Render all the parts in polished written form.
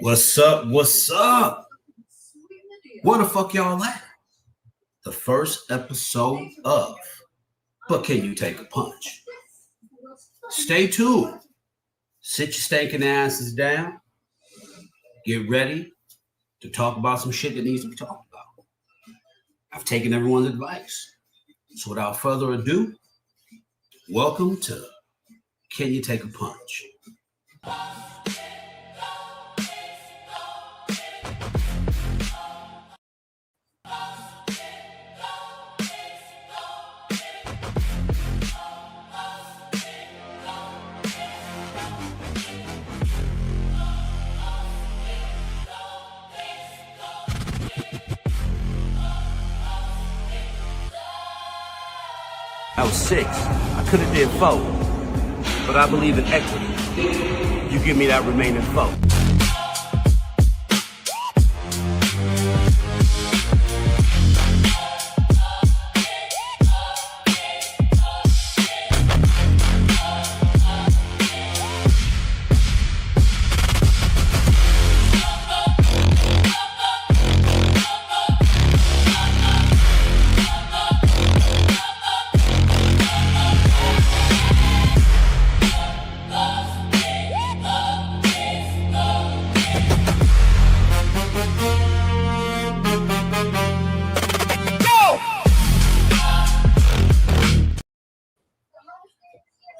What's up? What's up? Where the fuck y'all at? The first episode of But Can You Take a Punch? Stay tuned. Sit your stinking asses down. Get ready to talk about some shit that needs to be talked about. I've taken everyone's advice. So without further ado, welcome to Can You Take a Punch? I was 6. I could have did 4. But I believe in equity. You give me that remaining 4.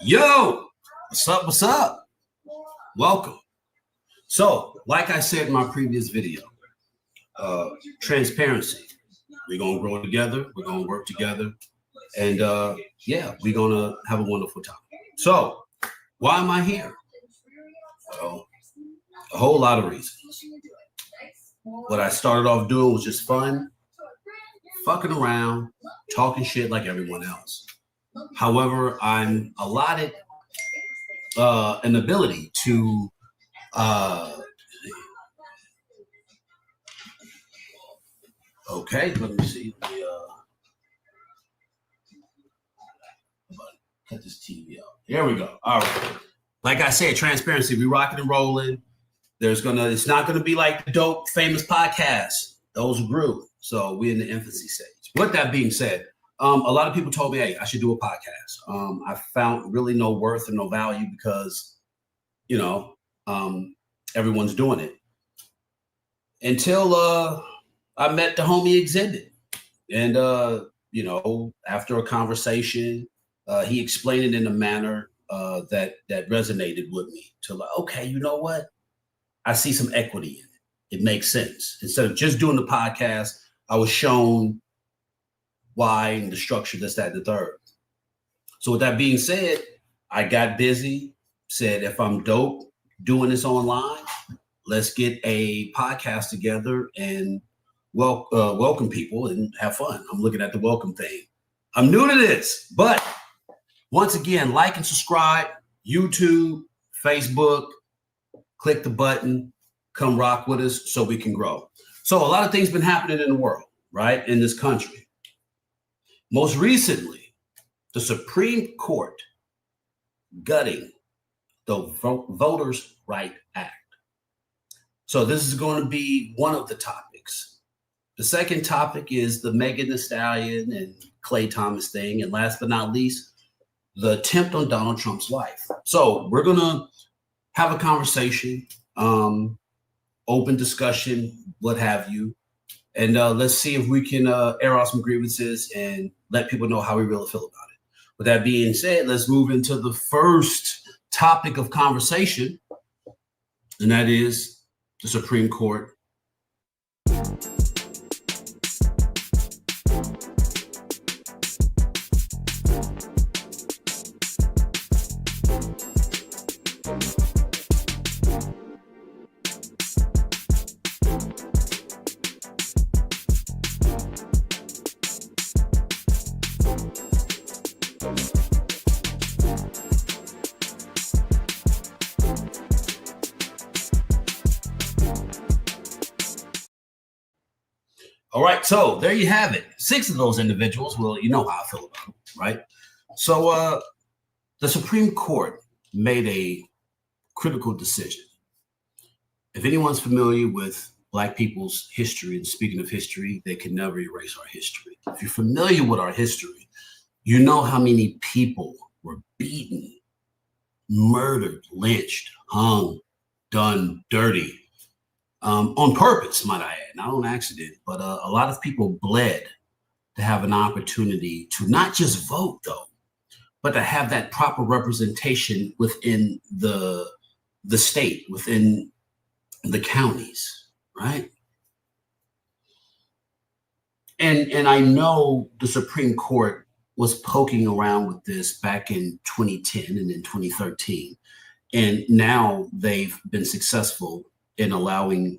Yo, what's up? What's up? Welcome. So, like I said in my previous video, transparency. We're going to grow together. We're going to work together. And we're going to have a wonderful time. So, why am I here? Well, a whole lot of reasons. What I started off doing was just fun, fucking around, talking shit like everyone else. However, I'm allotted an ability to okay, let me see. Cut this TV out. Here we go. All right. Like I said, transparency. We rocking and rolling. It's not gonna be like the dope famous podcasts. Those grew. So we're in the infancy stage. With that being said, a lot of people told me, hey, I should do a podcast. I found really no worth and no value because, everyone's doing it. Until I met the homie Exhibit. And, after a conversation, he explained it in a manner that resonated with me. To like, okay, you know what? I see some equity in it. It makes sense. Instead of just doing the podcast, I was shown why and the structure, this, that, and the third. So with that being said, I got busy, said if I'm dope doing this online, let's get a podcast together and welcome people and have fun. I'm looking at the welcome thing. I'm new to this, but once again, like and subscribe, YouTube, Facebook, click the button, come rock with us so we can grow. So a lot of things been happening in the world, right? In this country. Most recently, the Supreme Court gutting the Voters' Right Act. So this is going to be one of the topics. The second topic is the Megan Thee Stallion and Klay Thomas thing. And last but not least, the attempt on Donald Trump's life. So we're going to have a conversation, open discussion, what have you. And let's see if we can air out some grievances and let people know how we really feel about it. With that being said, let's move into the first topic of conversation, and that is the Supreme Court. All right, so there you have it. 6 of those individuals. Well, you know how I feel about them, right? So the Supreme Court made a critical decision. if anyone's familiar with Black people's history, and speaking of history, they can never erase our history. If you're familiar with our history, you know how many people were beaten, murdered, lynched, hung, done dirty, on purpose, might I add, not on accident. But a lot of people bled to have an opportunity to not just vote, though, but to have that proper representation within the state, within the counties, right? And I know the Supreme Court was poking around with this back in 2010 and in 2013. And now they've been successful in allowing,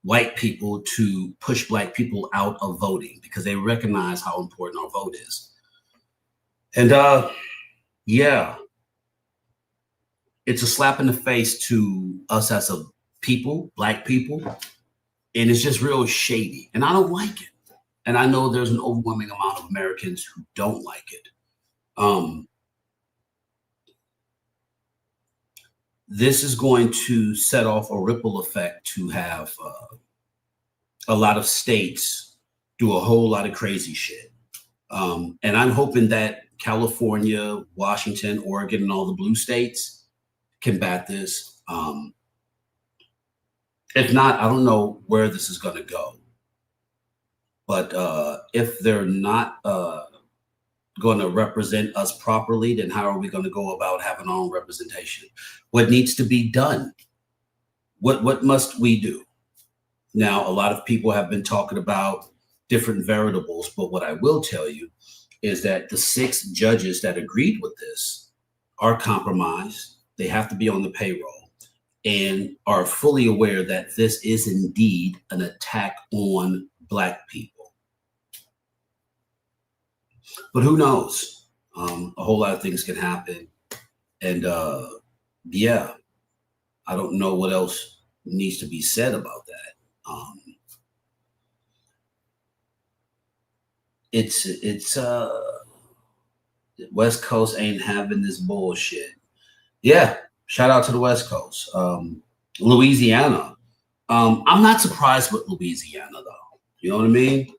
white people to push Black people out of voting because they recognize how important our vote is. And yeah, it's a slap in the face to us as a people, Black people, and it's just real shady. And I don't like it. And I know there's an overwhelming amount of Americans who don't like it. This is going to set off a ripple effect to have a lot of states do a whole lot of crazy shit. And I'm hoping that California, Washington, Oregon, and all the blue states combat this. If not, I don't know where this is going to go. But if they're not going to represent us properly, then how are we going to go about having our own representation? What needs to be done? What must we do? Now, a lot of people have been talking about different variables, but what I will tell you is that the 6 judges that agreed with this are compromised. They have to be on the payroll and are fully aware that this is indeed an attack on Black people. But who knows? A whole lot of things can happen. And yeah, I don't know what else needs to be said about that. It's West Coast ain't having this bullshit. Yeah, shout out to the West Coast. Louisiana. I'm not surprised with Louisiana though. You know what I mean?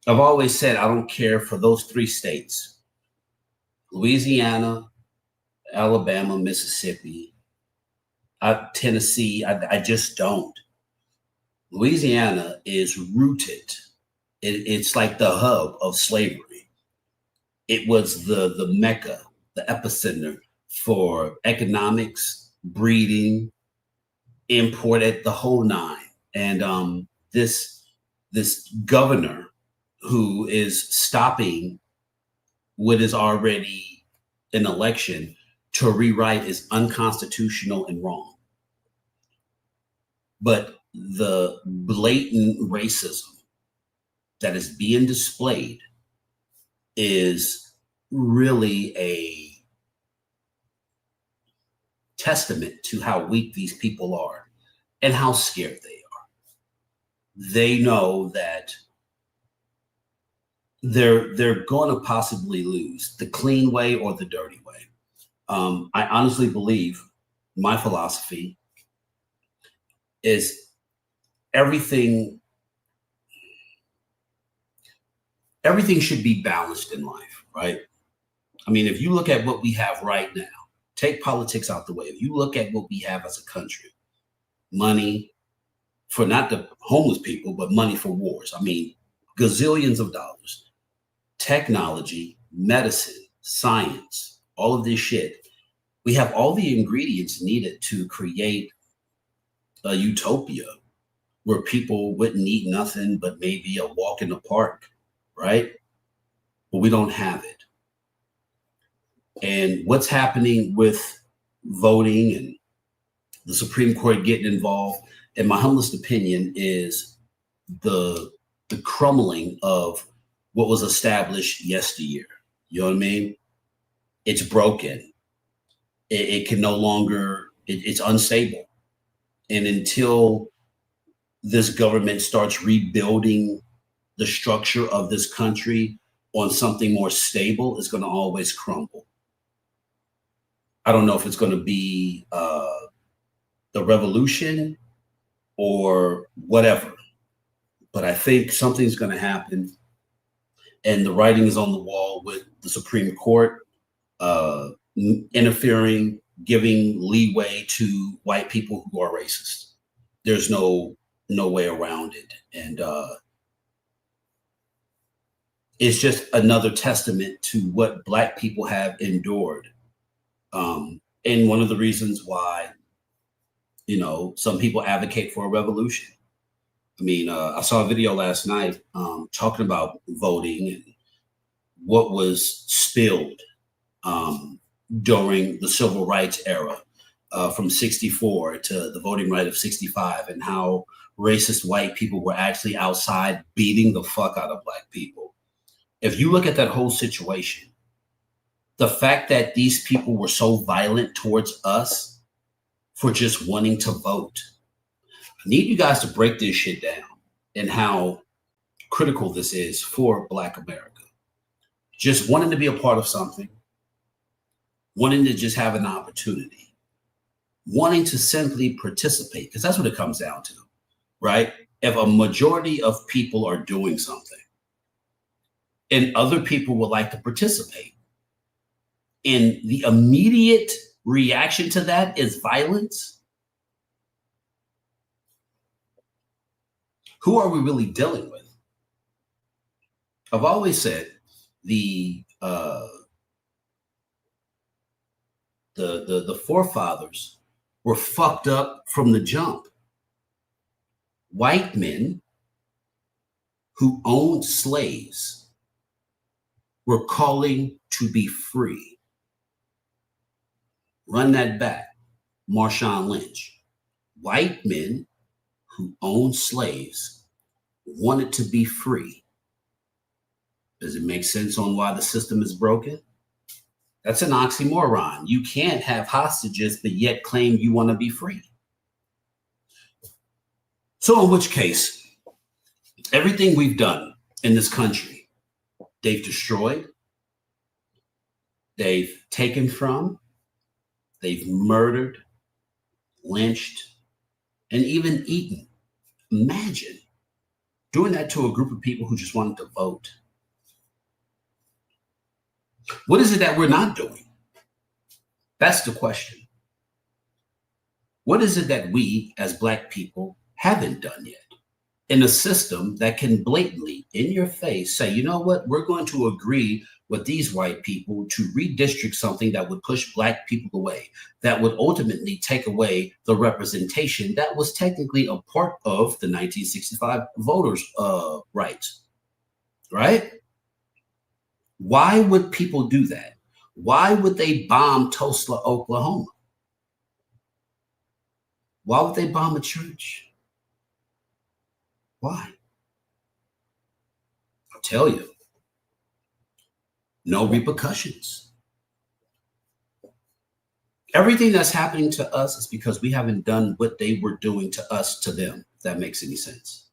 I've always said I don't care for those 3 states. Louisiana, Alabama, Mississippi, Tennessee. I just don't. Louisiana is rooted. It's like the hub of slavery. It was the mecca, the epicenter for economics, breeding, import, at the whole 9. And this governor who is stopping what is already an election to rewrite is unconstitutional and wrong. But the blatant racism that is being displayed is really a testament to how weak these people are and how scared they are. They know that they're going to possibly lose the clean way or the dirty way. I honestly believe my philosophy is everything should be balanced in life, right? I mean, if you look at what we have right now, take politics out the way. If you look at what we have as a country, money for not the homeless people, but money for wars. I mean, gazillions of dollars, technology, medicine, science, all of this shit. We have all the ingredients needed to create a utopia where people wouldn't need nothing but maybe a walk in the park, right? But we don't have it. And what's happening with voting and the Supreme Court getting involved, in my humblest opinion, is the crumbling of what was established yesteryear. You know what I mean? It's broken. It can no longer, it's unstable. And until this government starts rebuilding the structure of this country on something more stable, it's going to always crumble. I don't know if it's going to be the revolution or whatever, but I think something's going to happen, and the writing is on the wall with the Supreme Court interfering, giving leeway to white people who are racist. There's no way around it, and it's just another testament to what Black people have endured. And one of the reasons why, some people advocate for a revolution. I mean, I saw a video last night talking about voting and what was spilled during the civil rights era from 64 to the voting right of 65, and how racist white people were actually outside beating the fuck out of Black people. If you look at that whole situation, the fact that these people were so violent towards us for just wanting to vote, I need you guys to break this shit down and how critical this is for Black America. Just wanting to be a part of something, wanting to just have an opportunity, wanting to simply participate, because that's what it comes down to, right? If a majority of people are doing something and other people would like to participate, and the immediate reaction to that is violence, who are we really dealing with? I've always said the forefathers were fucked up from the jump. White men who owned slaves were calling to be free. Run that back. Marshawn Lynch. White men who owned slaves wanted to be free. Does it make sense on why the system is broken? That's an oxymoron. You can't have hostages but yet claim you want to be free. So in which case, everything we've done in this country, they've destroyed, they've taken from, they've murdered, lynched, and even eaten. Imagine doing that to a group of people who just wanted to vote. What is it that we're not doing? That's the question. What is it that we as Black people haven't done yet in a system that can blatantly in your face say, you know what, we're going to agree with these white people to redistrict something that would push Black people away, that would ultimately take away the representation that was technically a part of the 1965 voters' rights, right? Why would people do that? Why would they bomb Tulsa, Oklahoma? Why would they bomb a church? Why? I'll tell you. No repercussions. Everything that's happening to us is because we haven't done what they were doing to us to them, if that makes any sense.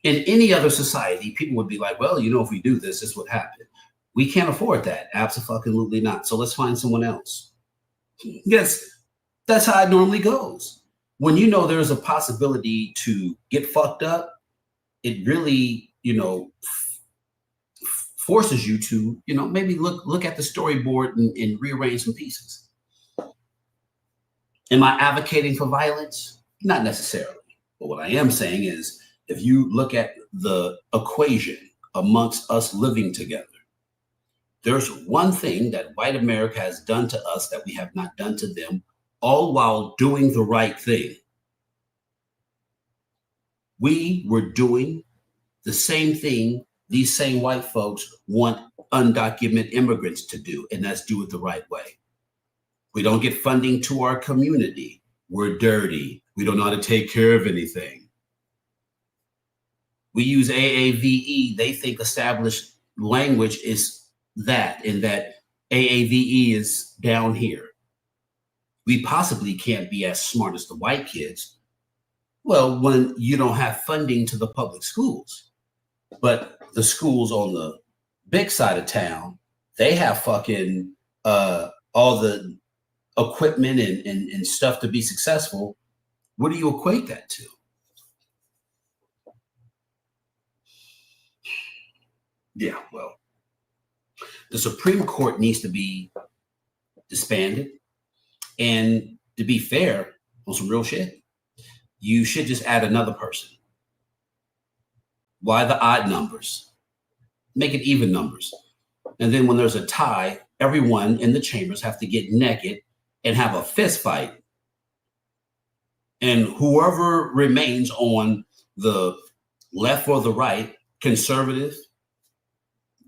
In any other society, people would be like, well, if we do this, this would happen. We can't afford that. Absolutely not. So let's find someone else. Yes, that's how it normally goes. When there's a possibility to get fucked up, it really, forces you to, maybe look at the storyboard and rearrange some pieces. Am I advocating for violence? Not necessarily. But what I am saying is, if you look at the equation amongst us living together, there's one thing that white America has done to us that we have not done to them, all while doing the right thing. We were doing the same thing these same white folks want undocumented immigrants to do, and that's do it the right way. We don't get funding to our community. We're dirty. We don't know how to take care of anything. We use AAVE. They think established language is that, and that AAVE is down here. We possibly can't be as smart as the white kids. Well, when you don't have funding to the public schools, but the schools on the big side of town, they have fucking all the equipment and stuff to be successful, what do you equate that to? Yeah, well, the Supreme Court needs to be disbanded. And to be fair, on some real shit, you should just add another person. Why the odd numbers? Make it even numbers. And then when there's a tie, everyone in the chambers have to get naked and have a fist fight. And whoever remains on the left or the right, conservative,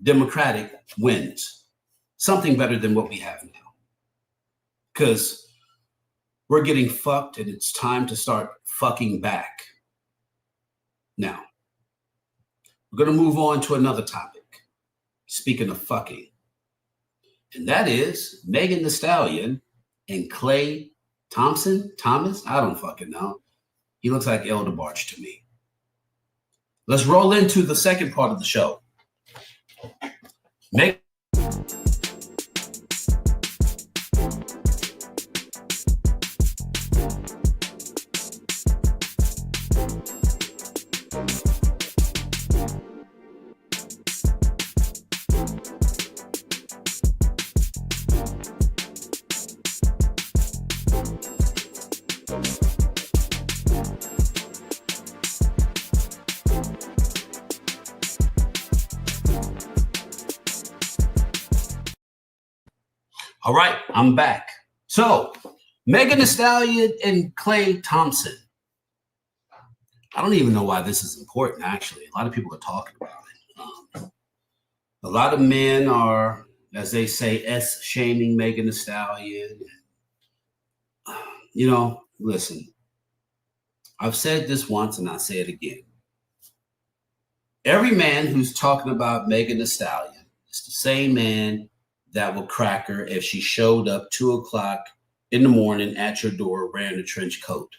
Democratic, wins. Something better than what we have now. Because we're getting fucked and it's time to start fucking back. Now, we're going to move on to another topic. Speaking of fucking. And that is Megan Thee Stallion and Klay Thomas? I don't fucking know. He looks like El DeBarge to me. Let's roll into the second part of the show. Megan. All right, I'm back. So, Megan Thee Stallion and Klay Thompson. I don't even know why this is important, actually. A lot of people are talking about it. A lot of men are, as they say, S-shaming Megan Thee Stallion. You know, listen, I've said this once and I'll say it again. Every man who's talking about Megan Thee Stallion is the same man that would crack her if she showed up 2 o'clock in the morning at your door wearing a trench coat.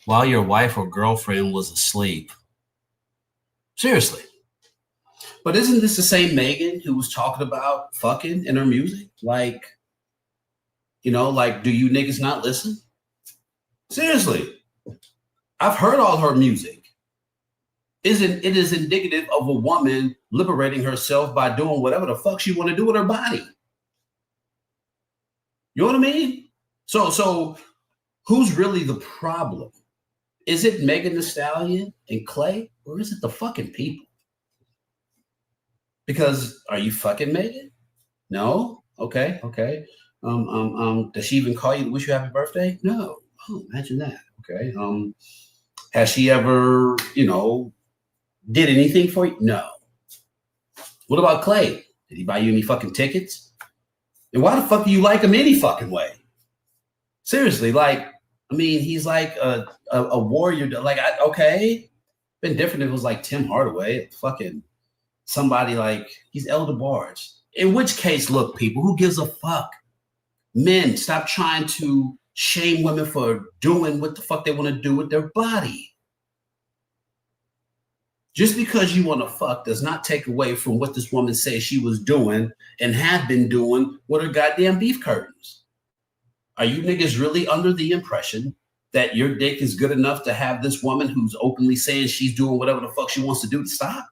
While your wife or girlfriend was asleep. Seriously. But isn't this the same Megan who was talking about fucking in her music? Like, you know, like, do you niggas not listen? Seriously. I've heard all her music. It is indicative of a woman liberating herself by doing whatever the fuck she want to do with her body. You know what I mean? So who's really the problem? Is it Megan Thee Stallion and Klay, or is it the fucking people? Because are you fucking Megan? No? Okay. Does she even call you to wish you happy birthday? No. Oh, imagine that. Okay. Has she ever, did anything for you? No. What about Klay? Did he buy you any fucking tickets? And why the fuck do you like him any fucking way? Seriously, he's like a warrior. Okay. Been different if it was like Tim Hardaway, fucking somebody like he's El DeBarge. In which case, look, people, who gives a fuck? Men, stop trying to shame women for doing what the fuck they want to do with their body. Just because you want to fuck does not take away from what this woman says she was doing and had been doing with her goddamn beef curtains. Are you niggas really under the impression that your dick is good enough to have this woman who's openly saying she's doing whatever the fuck she wants to do to stop?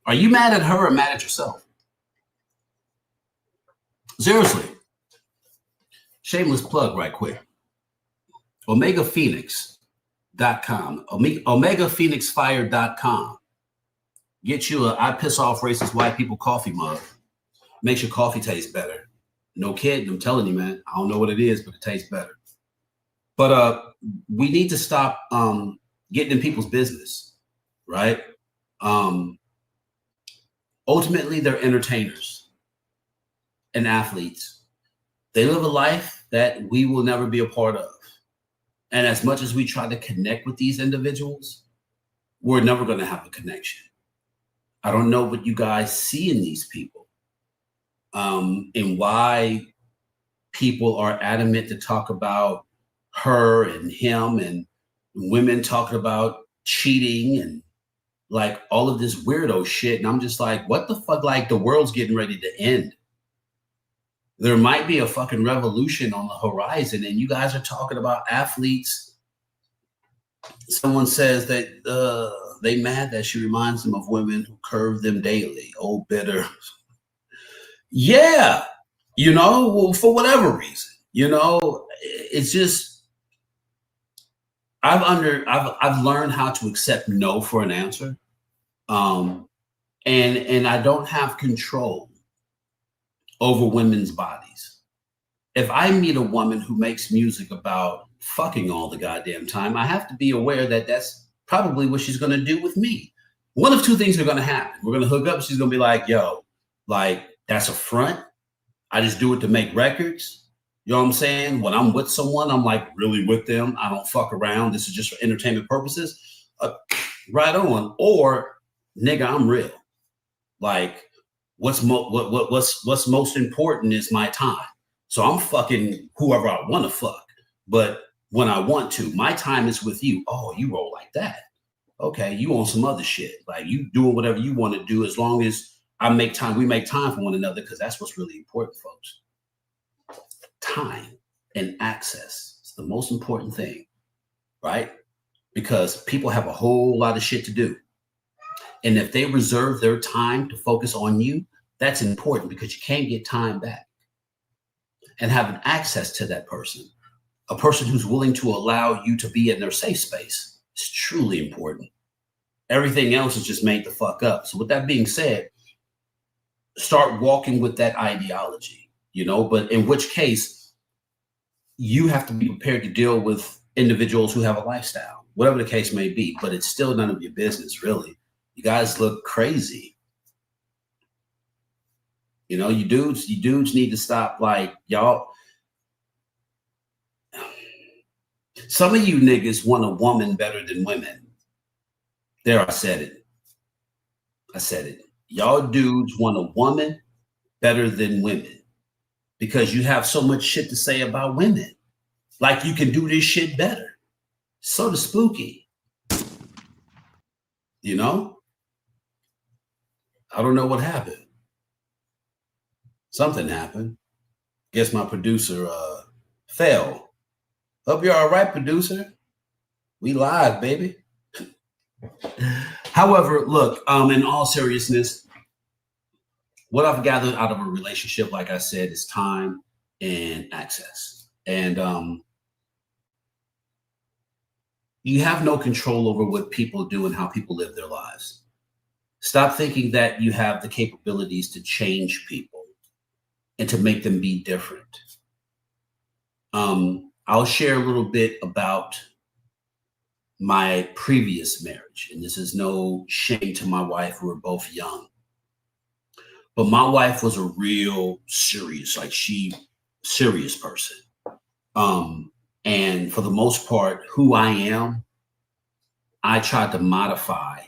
Are you mad at her or mad at yourself? Seriously. Shameless plug right quick. OmegaPhoenix.com. OmegaPhoenixFire.com. Get you I piss off racist white people coffee mug. Makes your coffee taste better. No kidding, I'm telling you, man. I don't know what it is, but it tastes better. But we need to stop getting in people's business, right? Ultimately, they're entertainers and athletes. They live a life that we will never be a part of. And as much as we try to connect with these individuals, we're never going to have a connection. I don't know what you guys see in these people and why people are adamant to talk about her and him and women talking about cheating and like all of this weirdo shit. And I'm just like, what the fuck? Like the world's getting ready to end. There might be a fucking revolution on the horizon, and you guys are talking about athletes. Someone says that they mad that she reminds them of women who curve them daily. Oh, bitter. Yeah, well, for whatever reason, it's just I've learned how to accept no for an answer, and I don't have control over women's bodies. If I meet a woman who makes music about fucking all the goddamn time, I have to be aware that that's probably what she's going to do with me. One of two things are going to happen. We're going to hook up. She's going to be like, yo, like, that's a front. I just do it to make records. You know what I'm saying? When I'm with someone, I'm like really with them. I don't fuck around. This is just for entertainment purposes. Right on. Or, nigga, I'm real. Like, what's most important is my time. So I'm fucking whoever I want to fuck. But when I want to, my time is with you. Oh, you roll like that. Okay, you on some other shit. Like you doing whatever you want to do as long as we make time for one another, because that's what's really important, folks. Time and access is the most important thing, right? Because people have a whole lot of shit to do. And if they reserve their time to focus on you, that's important because you can't get time back. And having access to that person, a person who's willing to allow you to be in their safe space, is truly important. Everything else is just made the fuck up. So with that being said, start walking with that ideology, but in which case you have to be prepared to deal with individuals who have a lifestyle, whatever the case may be, but it's still none of your business, really. You guys look crazy. You dudes need to stop, like, y'all. Some of you niggas want a woman better than women. There, I said it. Y'all dudes want a woman better than women because you have so much shit to say about women. Like you can do this shit better. So the spooky. I don't know what happened. Something happened. Guess my producer fell. Hope you're all right, producer. We live, baby. However, look, in all seriousness, what I've gathered out of a relationship, like I said, is time and access. And you have no control over what people do and how people live their lives. Stop thinking that you have the capabilities to change people and to make them be different. I'll share a little bit about my previous marriage, and this is no shame to my wife. We were both young, but my wife was a real serious person. And for the most part, who I am, I tried to modify,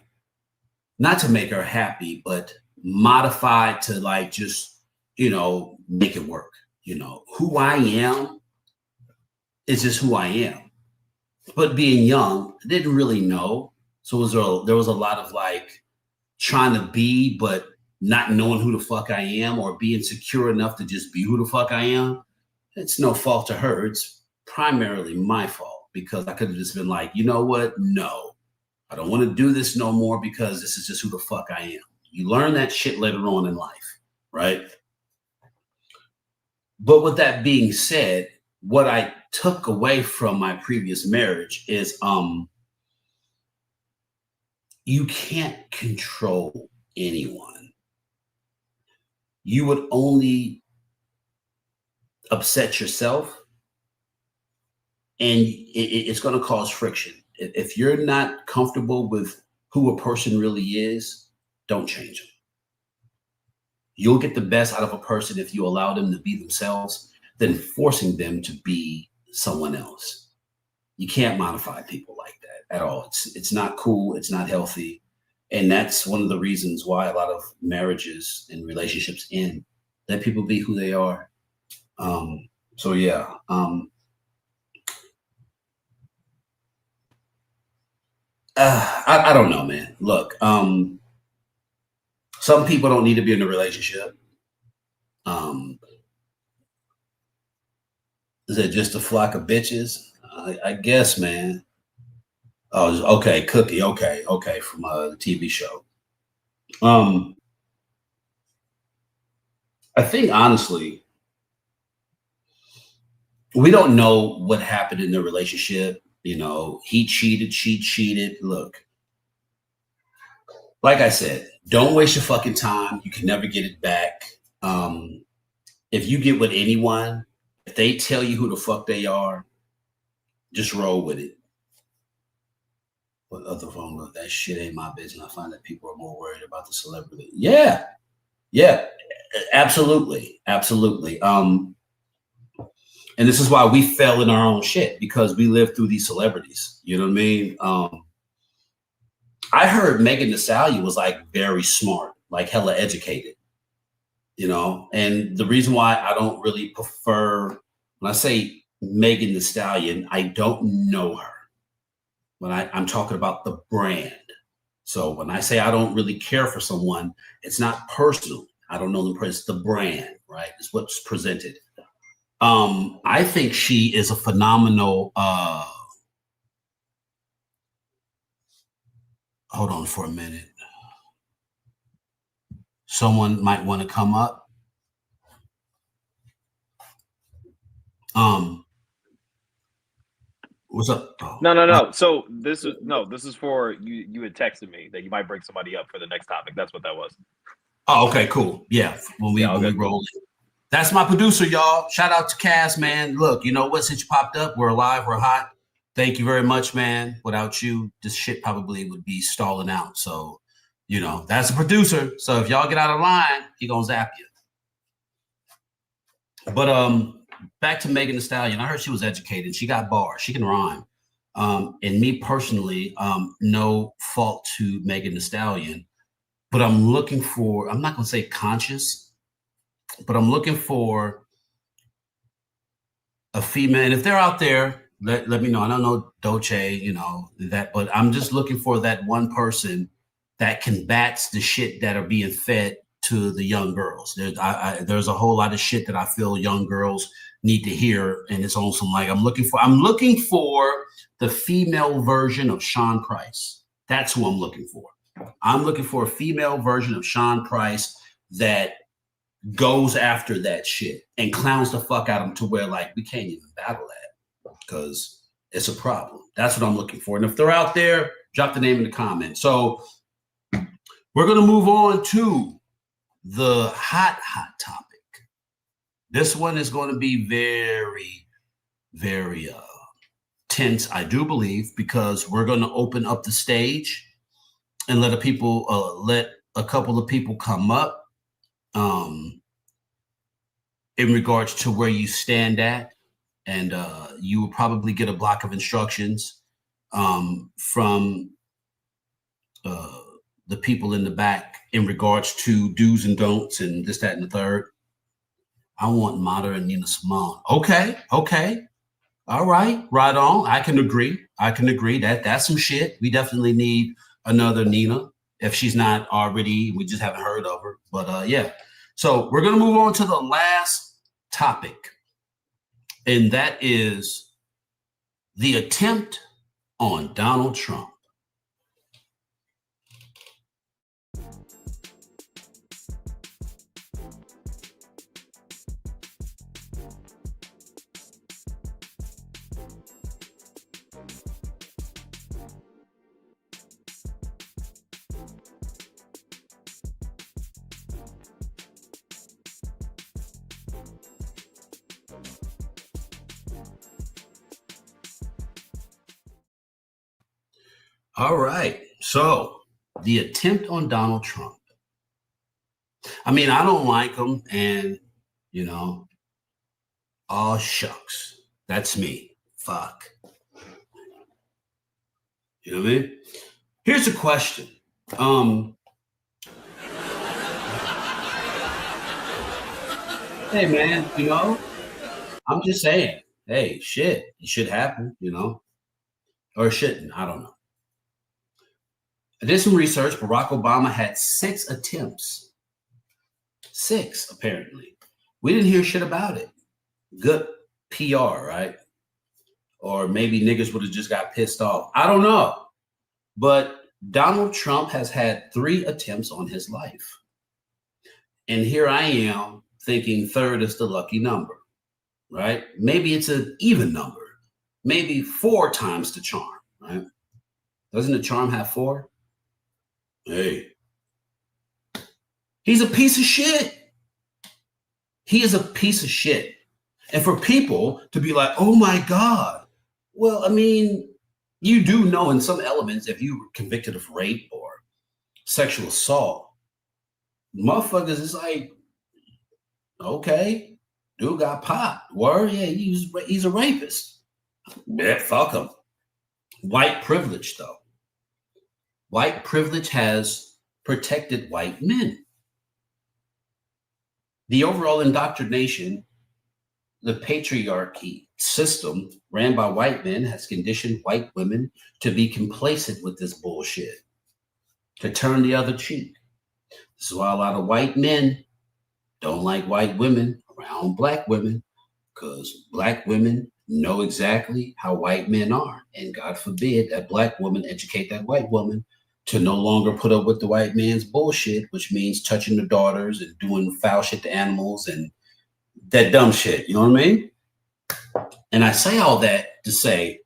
not to make her happy, but modify to like just, make it work. Who I am is just who I am. But being young, I didn't really know. So there was a lot of like trying to be, but not knowing who the fuck I am, or being secure enough to just be who the fuck I am. It's no fault to her. It's primarily my fault because I could have just been like, you know what? No, I don't want to do this no more because this is just who the fuck I am. You learn that shit later on in life, right? But with that being said, what I took away from my previous marriage is you can't control anyone. You would only upset yourself, and it's going to cause friction. If you're not comfortable with who a person really is, don't change them. You'll get the best out of a person if you allow them to be themselves than forcing them to be someone else. You can't modify people like that at all. It's not cool. It's not healthy. And that's one of the reasons why a lot of marriages and relationships end. Let people be who they are. So yeah. I don't know, man. Look, some people don't need to be in a relationship. Is it just a flock of bitches? I guess, man. Oh, okay, Cookie. Okay, from a TV show. I think honestly, we don't know what happened in the relationship. You know, he cheated, she cheated. Look, like I said, don't waste your fucking time. You can never get it back. If you get with anyone, if they tell you who the fuck they are, just roll with it. What other phone? Look, that shit ain't my business. I find that people are more worried about the celebrity. Yeah, absolutely. And this is why we fell in our own shit, because we lived through these celebrities. You know what I mean? I heard Megan Thee Stallion was like very smart, like hella educated. You know, and the reason why I don't really prefer, when I say Megan Thee Stallion, I don't know her. When I'm talking about the brand. So when I say I don't really care for someone, it's not personal. I don't know them. It's the brand, right? It's what's presented. I think she is a phenomenal. Hold on for a minute. Someone might want to come up. What's up? Oh. No. So this is for you. You had texted me that you might bring somebody up for the next topic. That's what that was. Oh, okay, cool. Yeah, when we roll it. That's my producer, y'all. Shout out to Cass, man. Look, you know what? Since you popped up, we're alive, we're hot. Thank you very much, man. Without you, this shit probably would be stalling out. So, you know, that's a producer. So if y'all get out of line, he gonna zap you. But back to Megan Thee Stallion. I heard she was educated. She got bars. She can rhyme. And me personally, no fault to Megan Thee Stallion, but I'm looking for, I'm not gonna say conscious, but I'm looking for a female. And if they're out there, let me know. I don't know Dolce, you know, that, but I'm just looking for that one person that combats the shit that are being fed to the young girls. There's a whole lot of shit that I feel young girls need to hear. And it's on some, like, I'm looking for the female version of Sean Price. That's who I'm looking for. I'm looking for a female version of Sean Price that goes after that shit and clowns the fuck out of him to where, like, we can't even battle that because it's a problem. That's what I'm looking for. And if they're out there, drop the name in the comments. So we're going to move on to the hot topic. This one is going to be very, very tense, I do believe, because we're going to open up the stage and let a couple of people come up in regards to where you stand at. And you will probably get a block of instructions from the people in the back in regards to do's and don'ts and this, that, and the third. I want Mata and Nina Simone. Okay. All right. Right on. I can agree. that that's some shit. We definitely need another Nina if she's not already. We just haven't heard of her. But yeah. So we're going to move on to the last topic. And that is the attempt on Donald Trump. All right. So the attempt on Donald Trump. I mean, I don't like him. And, you know, oh, shucks. That's me. Fuck. You know what I mean? Here's a question. Hey, man, you know, I'm just saying, hey, shit, it should happen, you know, or it shouldn't. I don't know. I did some research. Barack Obama had 6 attempts. 6, apparently. We didn't hear shit about it. Good PR, right? Or maybe niggas would have just got pissed off. I don't know. But Donald Trump has had 3 attempts on his life. And here I am thinking 3rd is the lucky number, right? Maybe it's an even number. Maybe 4 times the charm, right? Doesn't the charm have 4? Hey. He's a piece of shit. He is a piece of shit. And for people to be like, oh my God. Well, I mean, you do know in some elements, if you were convicted of rape or sexual assault, motherfuckers is like, okay, dude got popped. Word, yeah, he's a rapist. Yeah, fuck him. White privilege, though. White privilege has protected white men. The overall indoctrination, the patriarchy system ran by white men has conditioned white women to be complacent with this bullshit, to turn the other cheek. This is why a lot of white men don't like white women around black women, because black women know exactly how white men are. And God forbid that black woman educate that white woman to no longer put up with the white man's bullshit, which means touching the daughters and doing foul shit to animals and that dumb shit. You know what I mean? And I say all that to say,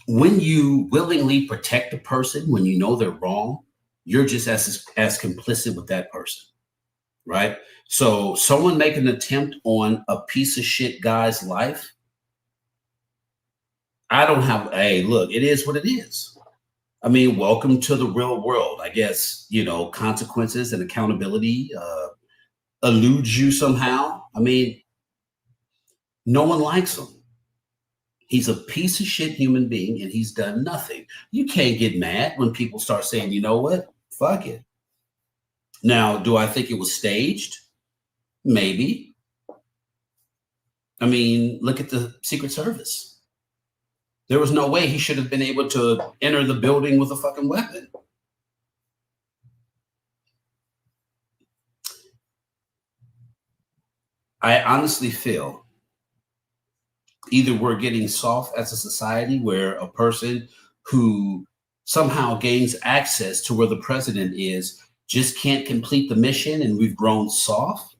when you willingly protect a person when you know they're wrong, you're just as complicit with that person, right? So someone make an attempt on a piece of shit guy's life, I don't have, hey, look, it is what it is. I mean, welcome to the real world. I guess, you know, consequences and accountability eludes you somehow. I mean, no one likes him. He's a piece of shit human being and he's done nothing. You can't get mad when people start saying, you know what? Fuck it. Now, do I think it was staged? Maybe. I mean, look at the Secret Service. There was no way he should have been able to enter the building with a fucking weapon. I honestly feel either we're getting soft as a society where a person who somehow gains access to where the president is just can't complete the mission and we've grown soft,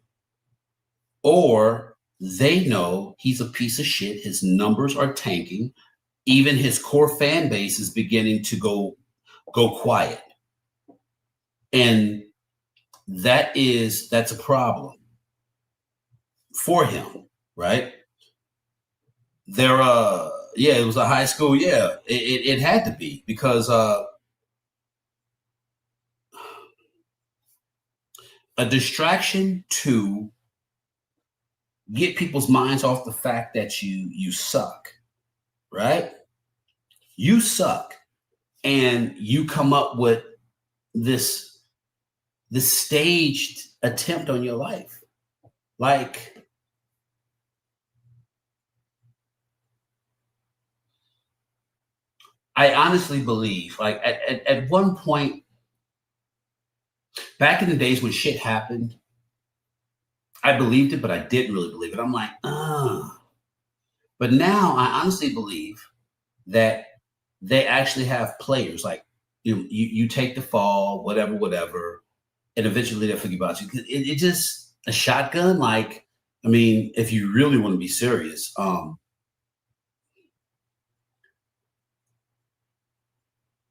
or they know he's a piece of shit. His numbers are tanking. Even his core fan base is beginning to go quiet. And that's a problem for him, right? It was a high school. Yeah, it had to be because a distraction to get people's minds off the fact that you suck, right? You suck, and you come up with this staged attempt on your life, like. I honestly believe, like at one point, back in the days when shit happened, I believed it, but I didn't really believe it. I'm like, But now I honestly believe that they actually have players. Like you take the fall, whatever, and eventually they'll forget about you. It just a shotgun. Like, I mean, if you really want to be serious,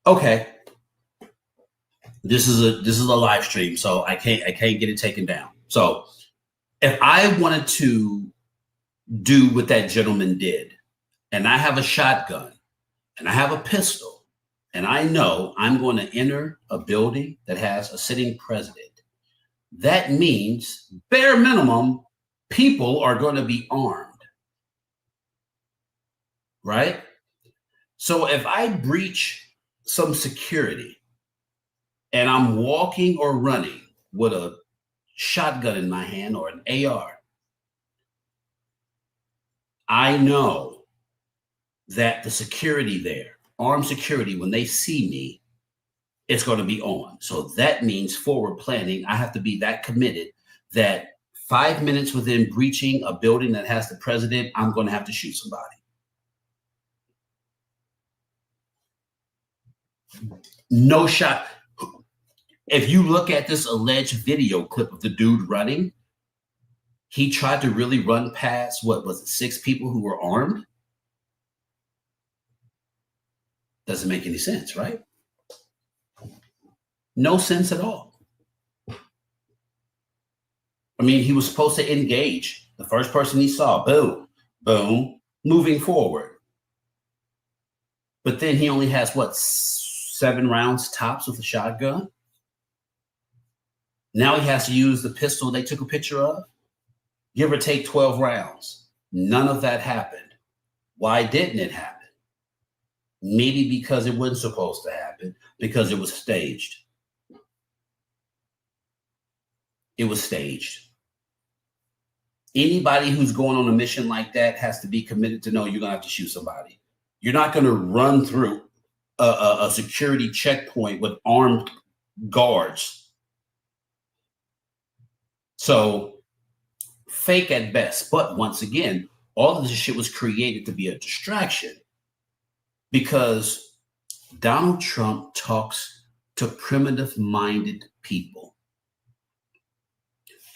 okay. This is a live stream, so I can't get it taken down. So if I wanted to do what that gentleman did, and I have a shotgun and I have a pistol, and I know I'm going to enter a building that has a sitting president, that means bare minimum, people are going to be armed, right? So if I breach some security and I'm walking or running with a shotgun in my hand or an AR, I know that the security there, armed security, when they see me, it's going to be on. So that means forward planning. I have to be that committed that 5 minutes within breaching a building that has the president, I'm going to have to shoot somebody. No shot. If you look at this alleged video clip of the dude running, he tried to really run past, what was it, 6 people who were armed? Doesn't make any sense, right? No sense at all. I mean, he was supposed to engage. The first person he saw, boom, boom, moving forward. But then he only has, what, 7 rounds tops with a shotgun? Now he has to use the pistol they took a picture of. Give or take 12 rounds. None of that happened. Why didn't it happen? Maybe because it wasn't supposed to happen, because it was staged. It was staged. Anybody who's going on a mission like that has to be committed to know you're going to have to shoot somebody. You're not going to run through a security checkpoint with armed guards. So fake at best. But once again, all of this shit was created to be a distraction because Donald Trump talks to primitive-minded people.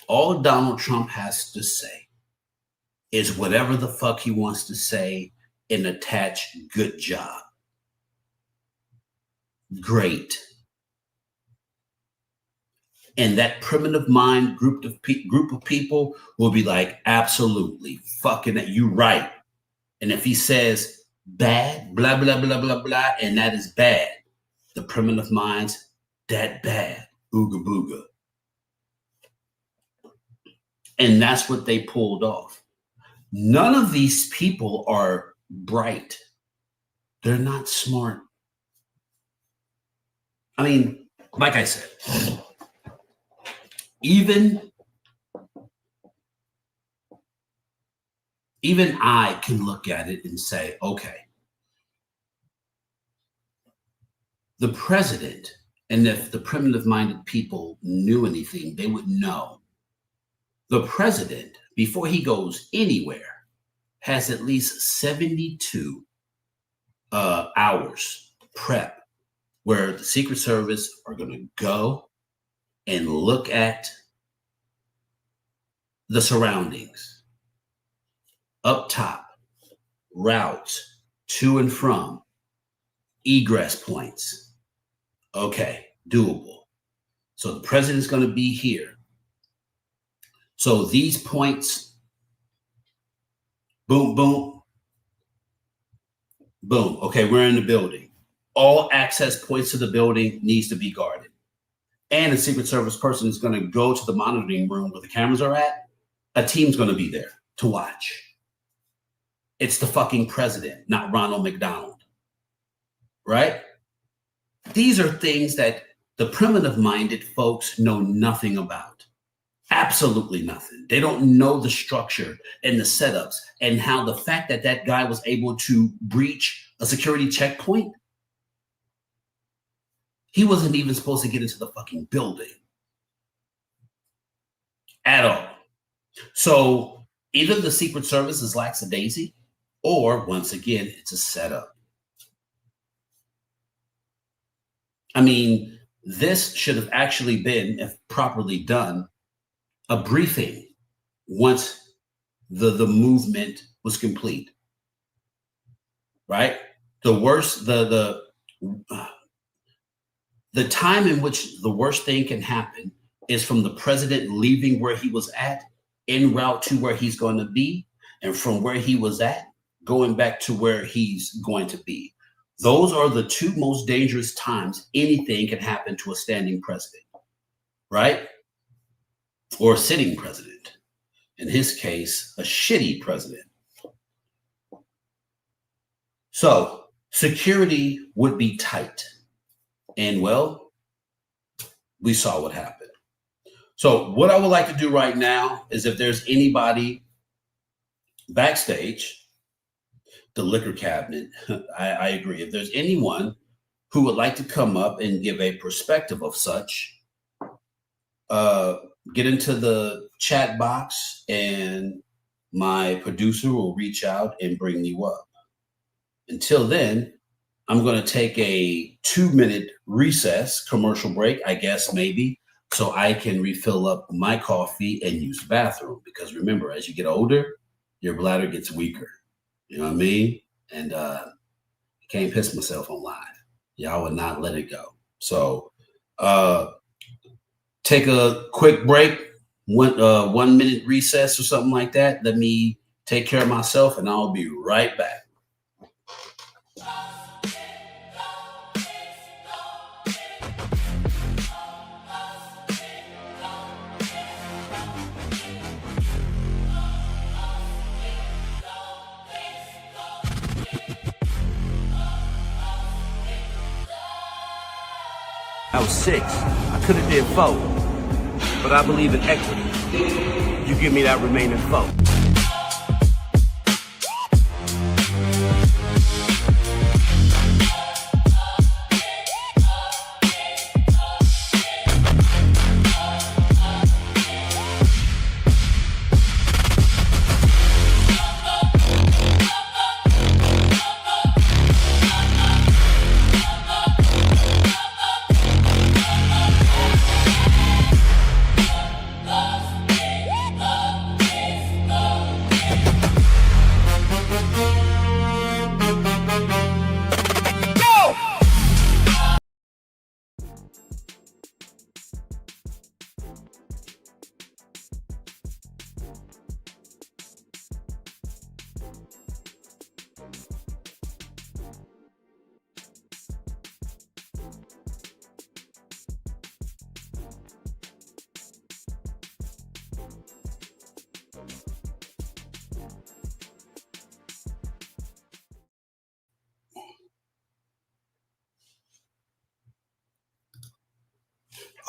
All Donald Trump has to say is whatever the fuck he wants to say and attach good job. Great. And that primitive mind group of people will be like, absolutely, fucking that, you right. And if he says bad, blah, blah, blah, blah, blah, and that is bad, the primitive minds, that bad, ooga booga. And that's what they pulled off. None of these people are bright. They're not smart. I mean, like I said, even I can look at it and say, okay, the president, and if the primitive-minded people knew anything, they would know. The president, before he goes anywhere, has at least 72 hours prep where the Secret Service are going to go and look at the surroundings. Up top, routes to and from, egress points. Okay, doable. So the president's going to be here. So these points, boom, boom, boom. Okay, we're in the building. All access points to the building needs to be guarded. And a Secret Service person is going to go to the monitoring room where the cameras are at. A team's going to be there to watch. It's the fucking president, not Ronald McDonald. Right? These are things that the primitive-minded folks know nothing about. Absolutely nothing. They don't know the structure and the setups and how the fact that that guy was able to breach a security checkpoint. He wasn't even supposed to get into the fucking building at all. So either the Secret Service is lackadaisy, or once again, it's a setup. I mean, this should have actually been, if properly done, a briefing once the movement was complete. Right? The worst, the time in which the worst thing can happen is from the president leaving where he was at en route to where he's going to be, and from where he was at going back to where he's going to be. Those are the two most dangerous times anything can happen to a standing president, right? Or a sitting president. In his case, a shitty president. So security would be tight. And well, we saw what happened. So what I would like to do right now is, if there's anybody backstage, the liquor cabinet, I agree. If there's anyone who would like to come up and give a perspective of such, get into the chat box and my producer will reach out and bring you up. Until then, I'm going to take a 2-minute recess, commercial break, I guess, maybe, so I can refill up my coffee and use the bathroom. Because remember, as you get older, your bladder gets weaker. You know what I mean? And I can't piss myself on live. Y'all would not let it go. So take a quick break, 1 minute recess or something like that. Let me take care of myself and I'll be right back. I was 6. I could have did 4. But I believe in equity. You give me that remaining 4.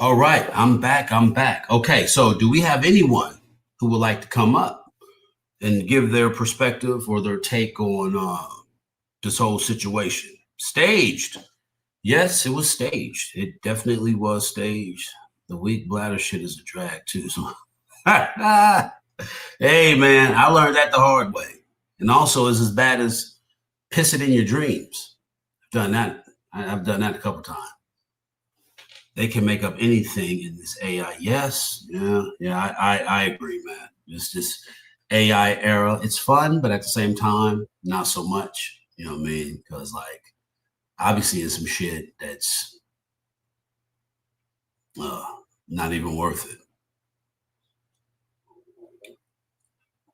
All right, I'm back. Okay, so do we have anyone who would like to come up and give their perspective or their take on this whole situation? Staged. Yes, it was staged. It definitely was staged. The weak bladder shit is a drag too. So hey man, I learned that the hard way. And also it's as bad as pissing in your dreams. I've done that. I've done that a couple times. They can make up anything in this AI. Yes, yeah, I agree, man. It's this AI era. It's fun, but at the same time, not so much. You know what I mean? Because like, obviously, it's some shit that's not even worth it.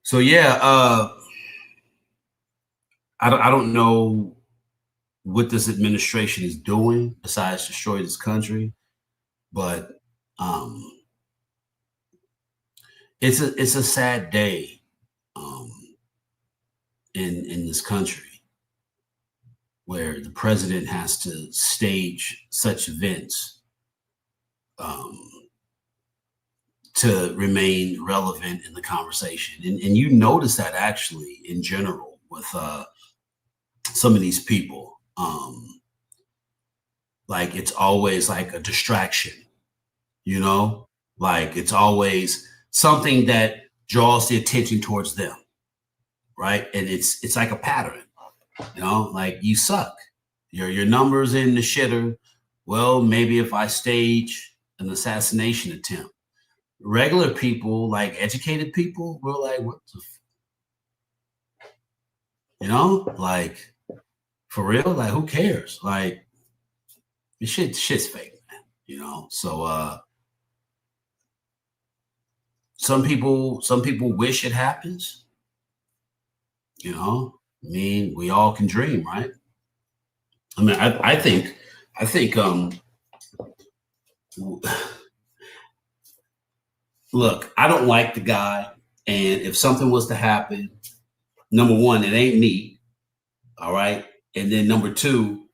So yeah, I don't know what this administration is doing besides destroy this country. But it's a sad day in this country where the president has to stage such events to remain relevant in the conversation. And you notice that actually in general with some of these people. Like it's always like a distraction. You know, like it's always something that draws the attention towards them, right? And it's like a pattern, you know, like you suck. Your numbers in the shitter. Well, maybe if I stage an assassination attempt, regular people, like educated people, were like, what the, you know, like for real, like who cares? Like this shit's fake, man. You know, so some people wish it happens. You know, I mean, we all can dream, right? I mean, I think look, I don't like the guy, and if something was to happen, number one, it ain't me, all right, and then number two,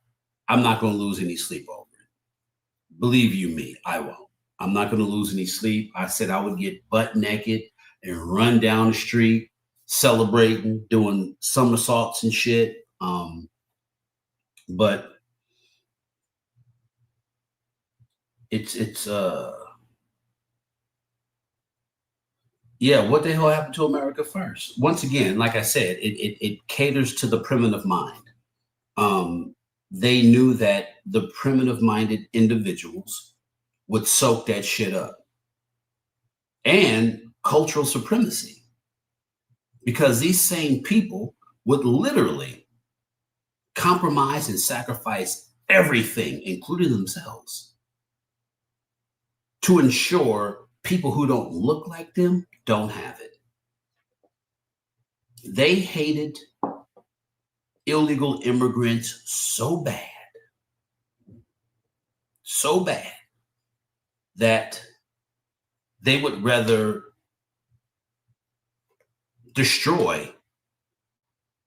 I'm not going to lose any sleep over it. Believe you me, I won't. I'm not going to lose any sleep. I said I would get butt naked and run down the street celebrating, doing somersaults and shit. But it's yeah, what the hell happened to America first? Once again, like I said, it caters to the primitive mind. They knew that the primitive minded individuals would soak that shit up. And cultural supremacy, because these same people would literally compromise and sacrifice everything, including themselves, to ensure people who don't look like them don't have it. They hated illegal immigrants so bad that they would rather destroy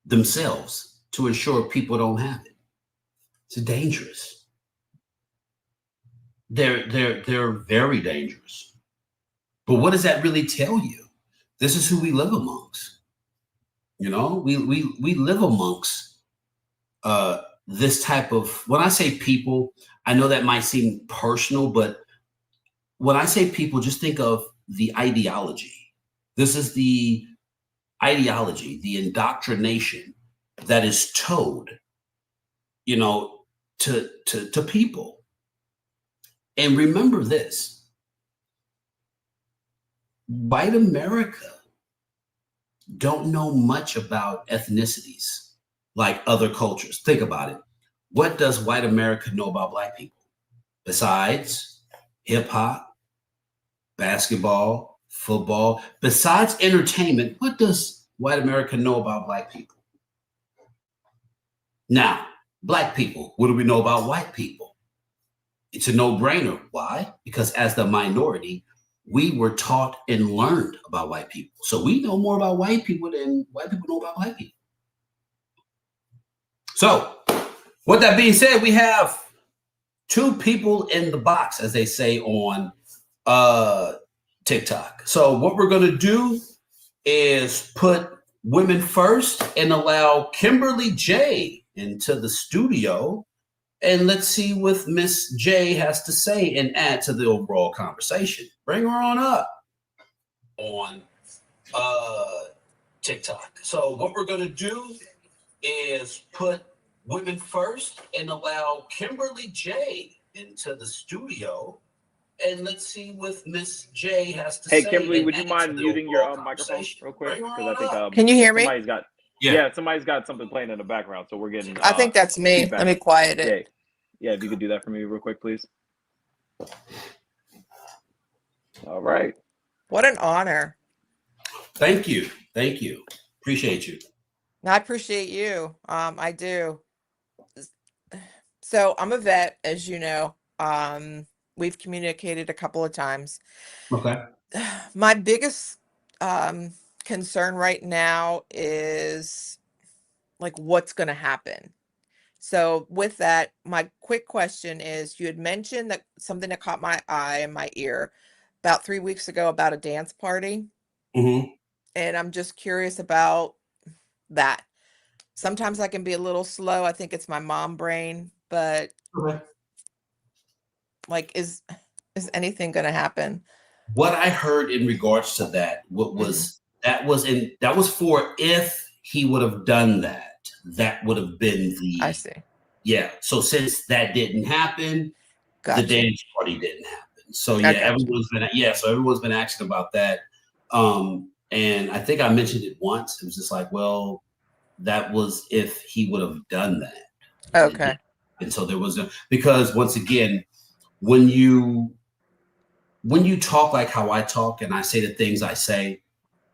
themselves to ensure people don't have it. It's dangerous. They're very dangerous. But what does that really tell you? This is who we live amongst. You know, we live amongst this type of, when I say people, I know that might seem personal, but when I say people, just think of the ideology. This is the ideology, the indoctrination that is told, you know, to people. And remember this: white America don't know much about ethnicities like other cultures. Think about it. What does white America know about black people besides hip hop, basketball, football? Besides entertainment, what does white America know about black people? Now, black people, what do we know about white people? It's a no-brainer. Why? Because as the minority, we were taught and learned about white people. So we know more about white people than white people know about black people. So, with that being said, we have two people in the box, as they say on TikTok. So what we're going to do is put women first and allow Kimberly J into the studio. And let's see what Miss J has to say and add to the overall conversation. Bring her on up on TikTok. So what we're going to do is put women first and allow Kimberly J into the studio. And let's see what Miss J has to say. Hey, Kimberly, would you mind muting your microphone real quick? Because I think can you hear me? Somebody's got something playing in the background, so we're getting. I think that's me. feedback. Let me quiet it. Yeah. If you could do that for me real quick, please. All right. What an honor. Thank you. Appreciate you. I appreciate you. I do. So I'm a vet, as you know. We've communicated a couple of times. Okay. My biggest concern right now is like what's going to happen. So with that, my quick question is, you had mentioned that something that caught my eye and my ear about 3 weeks ago about a dance party. Mm-hmm. And I'm just curious about that. Sometimes I can be a little slow. I think it's my mom brain, but Okay. like, is anything going to happen? What I heard in regards to that, that was for if he would have done that. That would have been I see. Yeah. So since that didn't happen, Gotcha. the dance party didn't happen. So yeah, everyone's been asking about that. And I think I mentioned it once. It was just like, well, that was if he would have done that. Okay. And so there was because once again, when you talk like how I talk and I say the things I say,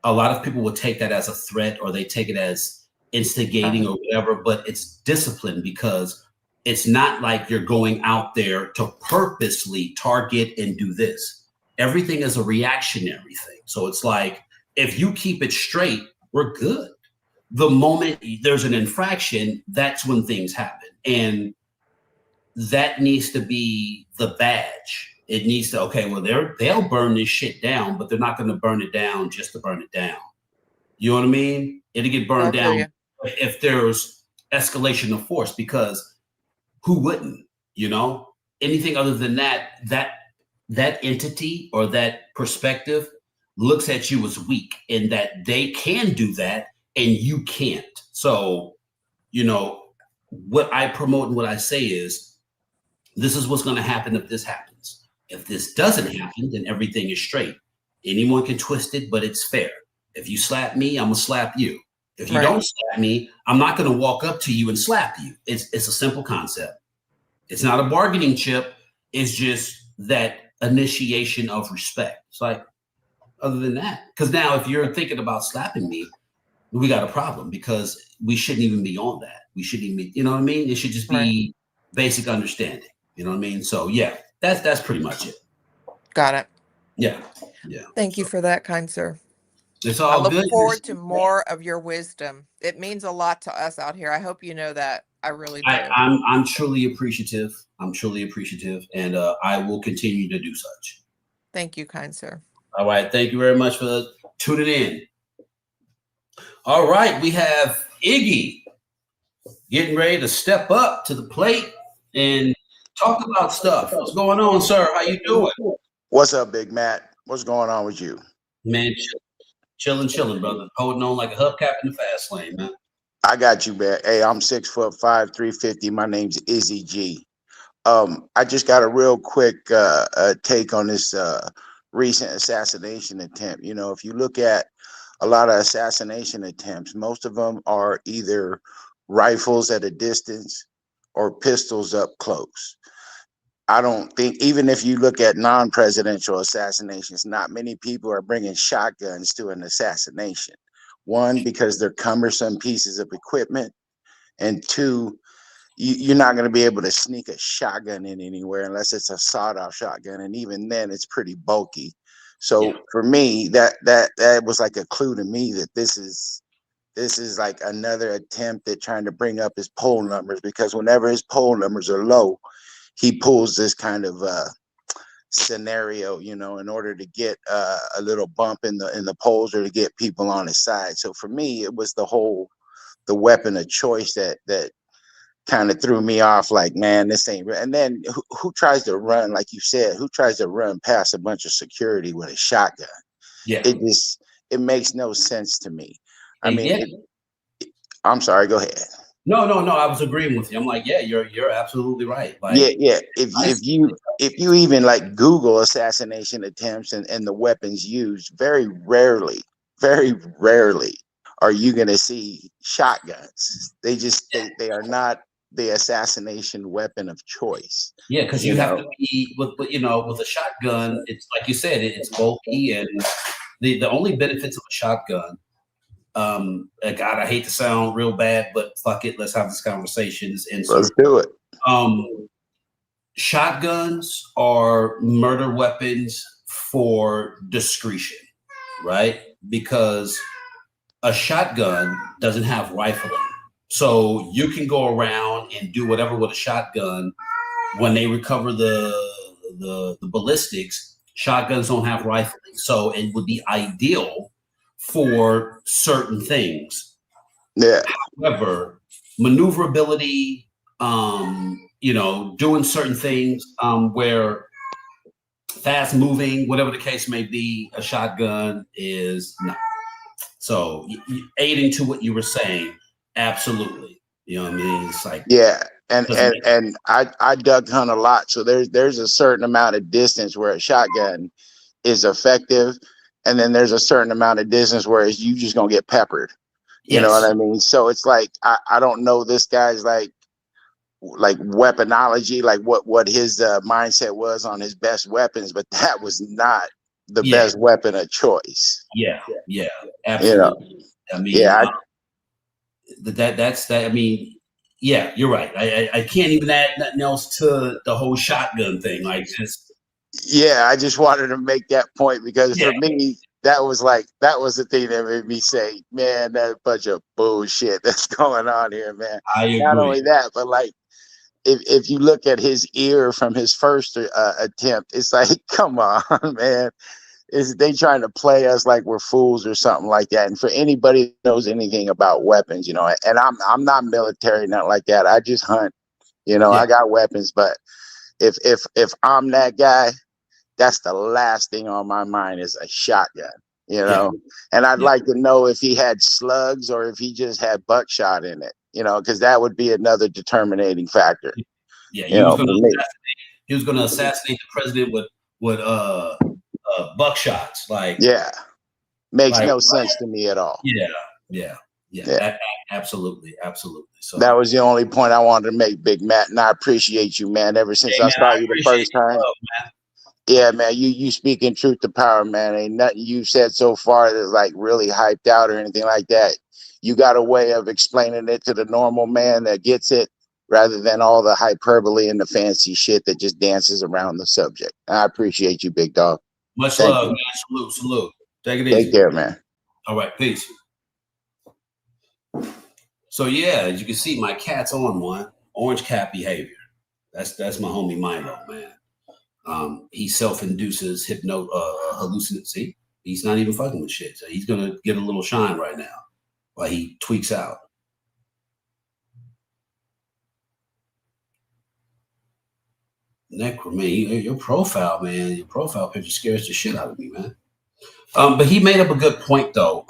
a lot of people will take that as a threat or they take it as instigating or whatever, but it's discipline because it's not like you're going out there to purposely target and do this. Everything is a reactionary thing. So it's like, if you keep it straight, we're good. The moment there's an infraction, that's when things happen. And that needs to be the badge. It needs to, okay, well, they'll burn this shit down, but they're not going to burn it down just to burn it down. You know what I mean? It'll get burned down if there's escalation of force, because who wouldn't, you know? Anything other than that that entity or that perspective looks at you as weak and that they can do that and you can't. So, you know, what I promote and what I say is this is what's going to happen if this happens. If this doesn't happen, then everything is straight. Anyone can twist it, but it's fair. If you slap me, I'm going to slap you. If you don't slap me, I'm not going to walk up to you and slap you. It's a simple concept. It's not a bargaining chip. It's just that initiation of respect. It's like, other than that, because now if you're thinking about slapping me, we got a problem because we shouldn't even be on that. We shouldn't even be, you know what I mean? It should just be basic understanding. You know what I mean? So yeah, that's pretty much it. Got it. Yeah. Thank you for that, kind sir. It's all good. I look forward to more of your wisdom. It means a lot to us out here. I hope you know that. I really do. I'm truly appreciative. And I will continue to do such. Thank you, kind sir. All right. Thank you very much for tuning in. All right. We have Iggy getting ready to step up to the plate and talk about stuff. What's going on, sir? How you doing? What's up, Big Matt? What's going on with you? Man, chilling, brother. Holding on like a hubcap in the fast lane, man. I got you, man. Hey, I'm 6'5", 350. My name's Izzy G. I just got a real quick take on this recent assassination attempt. You know, if you look at a lot of assassination attempts, most of them are either rifles at a distance or pistols up close. I don't think, even if you look at non-presidential assassinations, not many people are bringing shotguns to an assassination. One, because they're cumbersome pieces of equipment, and two, you're not going to be able to sneak a shotgun in anywhere unless it's a sawed-off shotgun, and even then, it's pretty bulky. So for me, that was like a clue to me that this is like another attempt at trying to bring up his poll numbers, because whenever his poll numbers are low, he pulls this kind of scenario, you know, in order to get a little bump in the polls or to get people on his side. So for me, it was the weapon of choice that kind of threw me off. Like, man, this ain't real. And then who tries to run, like you said, who tries to run past a bunch of security with a shotgun? Yeah, it makes no sense to me. I And mean, I'm sorry. Go ahead. No. I was agreeing with you. I'm like, yeah, you're absolutely right. Like, yeah. If you even like Google assassination attempts and the weapons used, very rarely are you going to see shotguns. They are not the assassination weapon of choice. Yeah, because you have to be with a shotgun. It's like you said, it's bulky, and the only benefits of a shotgun. God, I hate to sound real bad, but fuck it, let's have this conversation. Let's do it. Shotguns are murder weapons for discretion, right? Because a shotgun doesn't have rifling. So you can go around and do whatever with a shotgun. When they recover the ballistics, shotguns don't have rifling. So it would be ideal for certain things. Yeah. However, maneuverability, doing certain things where fast moving, whatever the case may be, a shotgun is not. So aiding to what you were saying, absolutely. You know what I mean? It's like, yeah. And I duck hunt a lot. So there's a certain amount of distance where a shotgun is effective. And then there's a certain amount of distance where you just gonna get peppered. You know what I mean? So it's like I don't know this guy's like weaponology, like what his mindset was on his best weapons, but that was not the best weapon of choice. Yeah, absolutely. You know? I mean, that's that. I mean, yeah, you're right. I can't even add nothing else to the whole shotgun thing. Like, just I just wanted to make that point because for me, that was the thing that made me say, man, that bunch of bullshit that's going on here, man. I agree. Not only that, but like, if you look at his ear from his first attempt, it's like, come on, man. Is they trying to play us like we're fools or something like that? And for anybody who knows anything about weapons, you know, and I'm not military, nothing like that. I just hunt, you know. I got weapons, but if I'm that guy that's the last thing on my mind is a shotgun, you Yeah. know. And I'd Yeah. like to know if he had slugs or if he just had buckshot in it, you know, because that would be another determining factor. Yeah, You know, for me. he was gonna assassinate the president with buckshots. Yeah, makes Like no what? sense to me at all. Yeah. Yeah. Absolutely. So That was the only point I wanted to make, Big Matt, and I appreciate you, man. Ever since hey I man, saw I you the appreciate first your time, love, man. yeah, man, you speaking truth to power, man. Ain't nothing you've said so far that's like really hyped out or anything like that. You got a way of explaining it to the normal man that gets it, rather than all the hyperbole and the fancy shit that just dances around the subject. I appreciate you, big dog. Much Thank love, you. man. Salute. Take it Take easy. care, man. All right, peace. So yeah, as you can see, my cat's on one. Orange cat behavior. That's my homie Milo, man. He self-induces hallucinacy. He's not even fucking with shit. So he's gonna get a little shine right now while he tweaks out. Necroman, your profile, man, your profile picture scares the shit out of me, man. But he made up a good point though,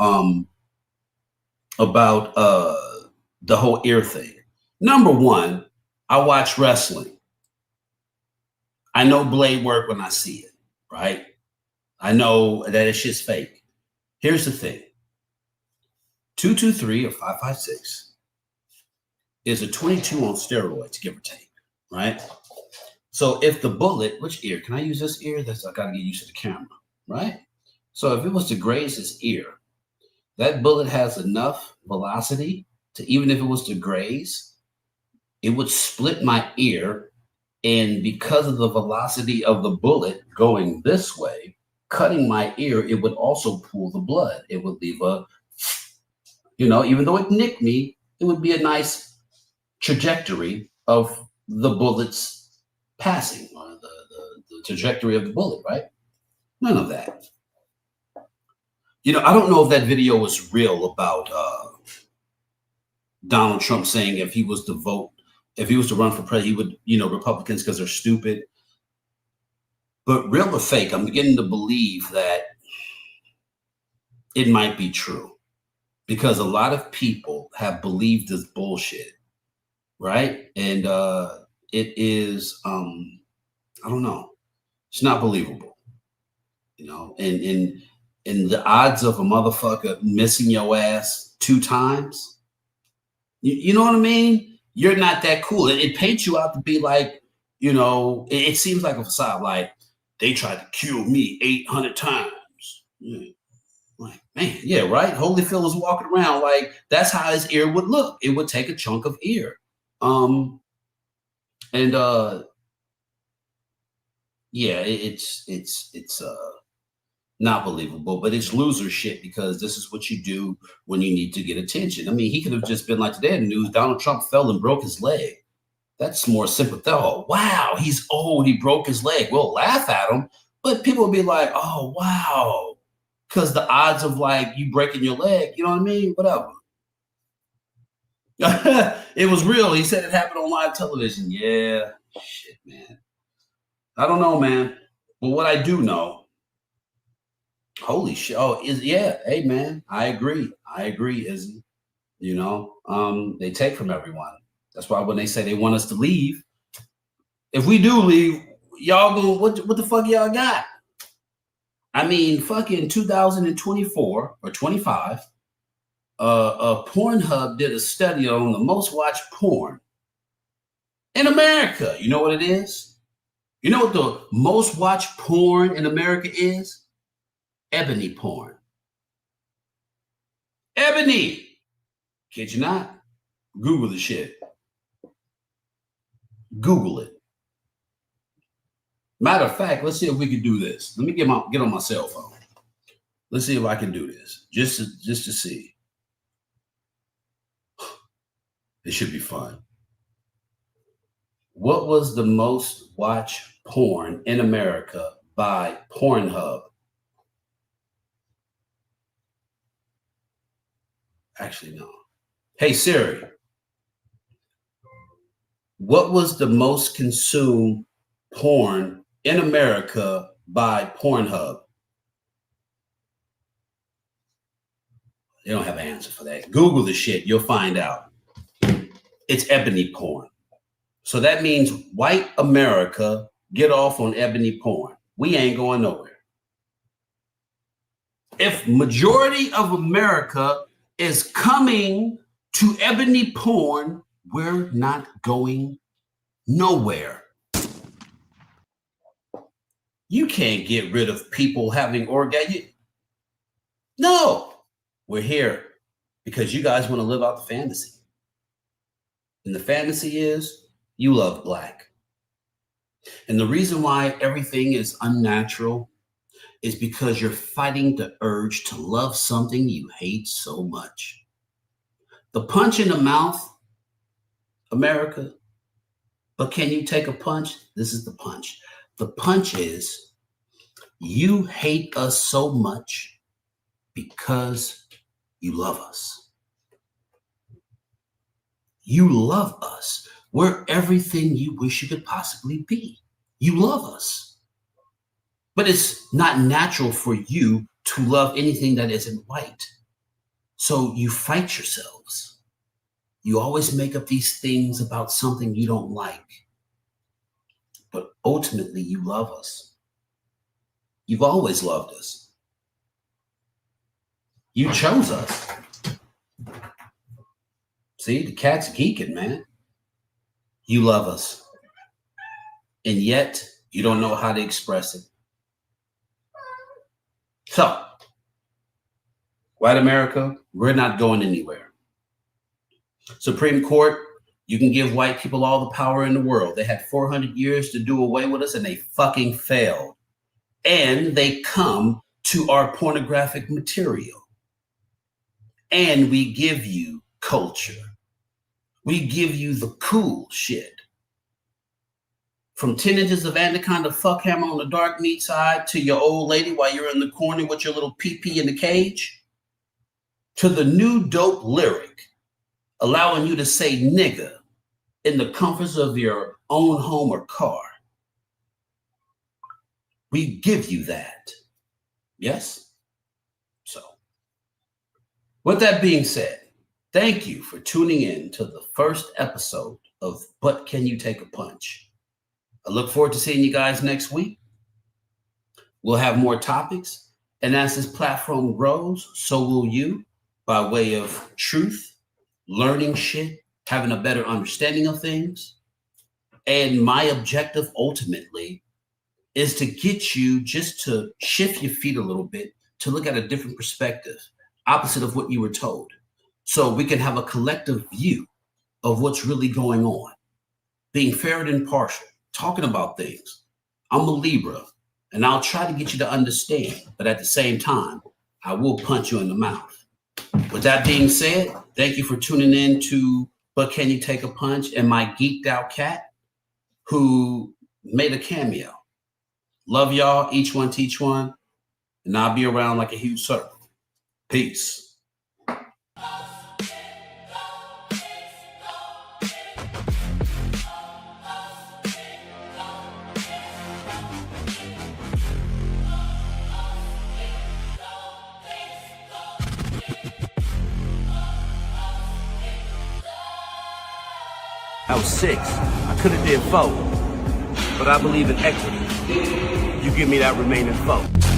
about the whole ear thing. Number one, I watch wrestling. I know blade work when I see it, right? I know that it's just fake. Here's the thing. 223 or 556 is a 22 on steroids, give or take, right? So if the bullet, which ear? Can I use this ear? I gotta get used to the camera, right? So if it was to graze his ear, that bullet has enough velocity to, even if it was to graze, it would split my ear. And because of the velocity of the bullet going this way, cutting my ear, it would also pool the blood. It would leave a, even though it nicked me, it would be a nice trajectory of the bullet's passing, or the trajectory of the bullet, right? None of that. I don't know if that video was real about Donald Trump saying if he was to run for president, he would, Republicans because they're stupid. But real or fake, I'm beginning to believe that it might be true, because a lot of people have believed this bullshit, right? And it is, I don't know, it's not believable, and the odds of a motherfucker missing your ass 2 times, you know what I mean? You're not that cool. It paints you out to be like, it seems like a facade, like they tried to kill me 800 times. Like, man, yeah, right. Holyfield was walking around like that's how his ear would look. It would take a chunk of ear. And yeah, it's not believable, but it's loser shit, because this is what you do when you need to get attention. I mean, he could have just been like, today in the news, Donald Trump fell and broke his leg. That's more sympathetic. Oh, wow, he's old, he broke his leg. We'll laugh at him, but people will be like, oh, wow, because the odds of like you breaking your leg, you know what I mean? Whatever. It was real. He said it happened on live television. Yeah, shit, man. I don't know, man. But what I do know, holy shit. Oh, hey, man, I agree, Izzy. They take from everyone. That's why when they say they want us to leave, if we do leave, y'all go, what the fuck y'all got? I mean, fucking 2024 or 25, Pornhub did a study on the most watched porn in America. You know what it is? You know what the most watched porn in America is? Ebony porn. Ebony. Kid you not? Google the shit. Google it. Matter of fact, let's see if we can do this. Let me get on my cell phone. Let's see if I can do this. Just to see. It should be fun. What was the most watched porn in America by Pornhub? Actually, no. Hey, Siri. What was the most consumed porn in America by Pornhub? They don't have an answer for that. Google the shit. You'll find out. It's ebony porn. So that means white America get off on ebony porn. We ain't going nowhere. If majority of America is coming to ebony porn, we're not going nowhere. You can't get rid of people having orgasm. No, we're here because you guys want to live out the fantasy. And the fantasy is you love black. And the reason why everything is unnatural is because you're fighting the urge to love something you hate so much. The punch in the mouth, America, but can you take a punch? This is the punch. The punch is you hate us so much because you love us. You love us. We're everything you wish you could possibly be. You love us. But it's not natural for you to love anything that isn't white. So you fight yourselves. You always make up these things about something you don't like. But ultimately, you love us. You've always loved us. You chose us. See, the cat's geeking, man. You love us. And yet, you don't know how to express it. So, white America, we're not going anywhere. Supreme Court, you can give white people all the power in the world. They had 400 years to do away with us and they fucking failed. And they come to our pornographic material. And we give you culture. We give you the cool shit. From 10 inches of anaconda fuckhammer on the dark meat side to your old lady while you're in the corner with your little pee-pee in the cage, to the new dope lyric allowing you to say nigga in the comforts of your own home or car. We give you that. Yes? So, with that being said, thank you for tuning in to the first episode of But Can You Take a Punch? I look forward to seeing you guys next week. We'll have more topics. And as this platform grows, so will you, by way of truth, learning shit, having a better understanding of things. And my objective ultimately is to get you just to shift your feet a little bit, to look at a different perspective, opposite of what you were told. So we can have a collective view of what's really going on, being fair and impartial, talking about things. I'm a Libra, and I'll try to get you to understand, but at the same time, I will punch you in the mouth. With that being said, thank you for tuning in to But Can You Take a Punch and my geeked out cat who made a cameo. Love y'all, each one teach one, and I'll be around like a huge circle. Peace. I was 6. I could have did 4. But I believe in equity. You give me that remaining 4.